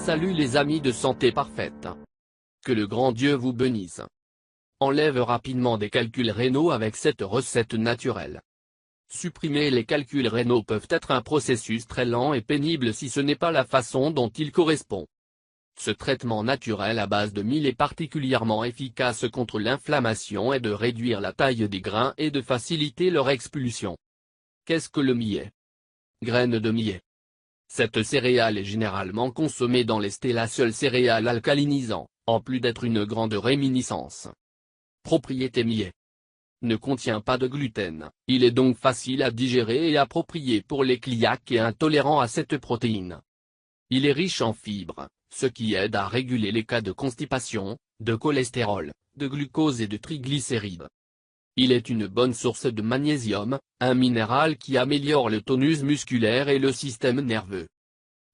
Salut les amis de Santé Parfaite. Que le grand Dieu vous bénisse. Enlève rapidement des calculs rénaux avec cette recette naturelle. Supprimer les calculs rénaux peuvent être un processus très lent et pénible si ce n'est pas la façon dont il correspond. Ce traitement naturel à base de mil est particulièrement efficace contre l'inflammation et de réduire la taille des grains et de faciliter leur expulsion. Qu'est-ce que le millet? Graines de millet. Cette céréale est généralement consommée dans les stélaceuls céréales alcalinisants, en plus d'être une grande réminiscence. Propriété millet. Ne contient pas de gluten, il est donc facile à digérer et approprié pour les cœliaques et intolérants à cette protéine. Il est riche en fibres, ce qui aide à réguler les cas de constipation, de cholestérol, de glucose et de triglycérides. Il est une bonne source de magnésium, un minéral qui améliore le tonus musculaire et le système nerveux.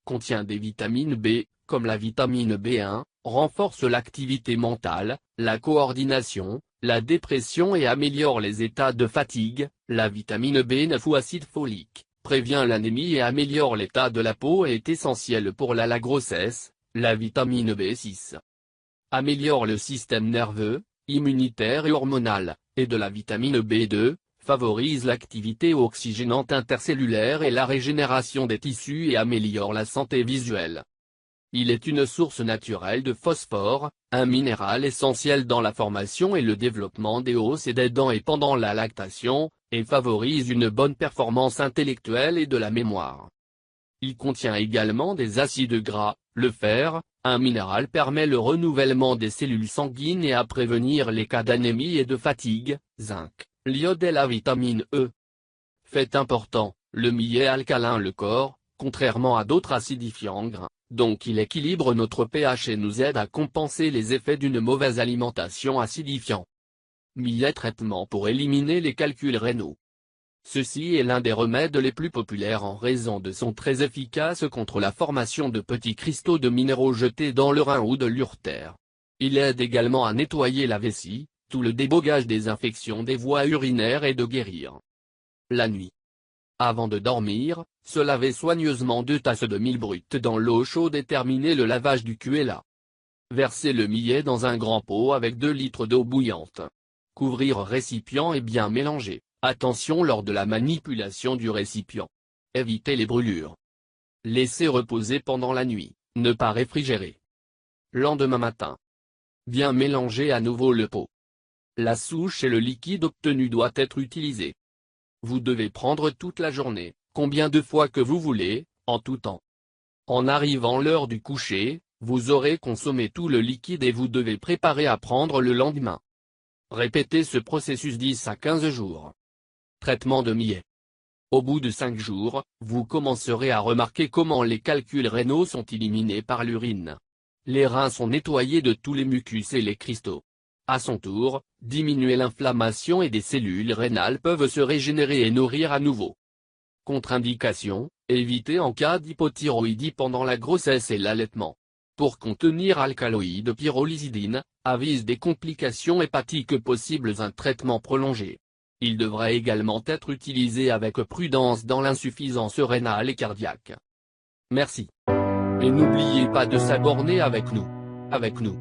Contient des vitamines B, comme la vitamine B1, renforce l'activité mentale, la coordination, la dépression et améliore les états de fatigue. La vitamine B9 ou acide folique prévient l'anémie et améliore l'état de la peau et est essentielle pour la grossesse. La vitamine B6 améliore le système nerveux, immunitaire et hormonal, et de la vitamine B2, favorise l'activité oxygénante intercellulaire et la régénération des tissus et améliore la santé visuelle. Il est une source naturelle de phosphore, un minéral essentiel dans la formation et le développement des os et des dents et pendant la lactation, et favorise une bonne performance intellectuelle et de la mémoire. Il contient également des acides gras. Le fer, un minéral permet le renouvellement des cellules sanguines et à prévenir les cas d'anémie et de fatigue. Zinc, l'iode et la vitamine E. Fait important, le millet alcalin le corps, contrairement à d'autres acidifiants grains, donc il équilibre notre pH et nous aide à compenser les effets d'une mauvaise alimentation acidifiant. Millet traitement pour éliminer les calculs rénaux. Ceci est l'un des remèdes les plus populaires en raison de son très efficace contre la formation de petits cristaux de minéraux jetés dans le rein ou de l'urtère. Il aide également à nettoyer la vessie, tout le débogage des infections des voies urinaires et de guérir. La nuit. Avant de dormir, se laver soigneusement 2 tasses de mil brut dans l'eau chaude et terminer le lavage du cul et là. Verser le millet dans un grand pot avec 2 litres d'eau bouillante. Couvrir récipient et bien mélanger. Attention lors de la manipulation du récipient. Éviter les brûlures. Laisser reposer pendant la nuit, ne pas réfrigérer. Lendemain matin. Bien mélanger à nouveau le pot. La souche et le liquide obtenu doit être utilisé. Vous devez prendre toute la journée, combien de fois que vous voulez, en tout temps. En arrivant l'heure du coucher, vous aurez consommé tout le liquide et vous devez préparer à prendre le lendemain. Répétez ce processus 10 à 15 jours. Traitement de millet. Au bout de 5 jours, vous commencerez à remarquer comment les calculs rénaux sont éliminés par l'urine. Les reins sont nettoyés de tous les mucus et les cristaux. À son tour, diminuer l'inflammation et des cellules rénales peuvent se régénérer et nourrir à nouveau. Contre-indication, éviter en cas d'hypothyroïdie pendant la grossesse et l'allaitement. Pour contenir alcaloïdes pyrrolizidine, avise des complications hépatiques possibles un traitement prolongé. Il devrait également être utilisé avec prudence dans l'insuffisance rénale et cardiaque. Merci. Et n'oubliez pas de s'abonner avec nous.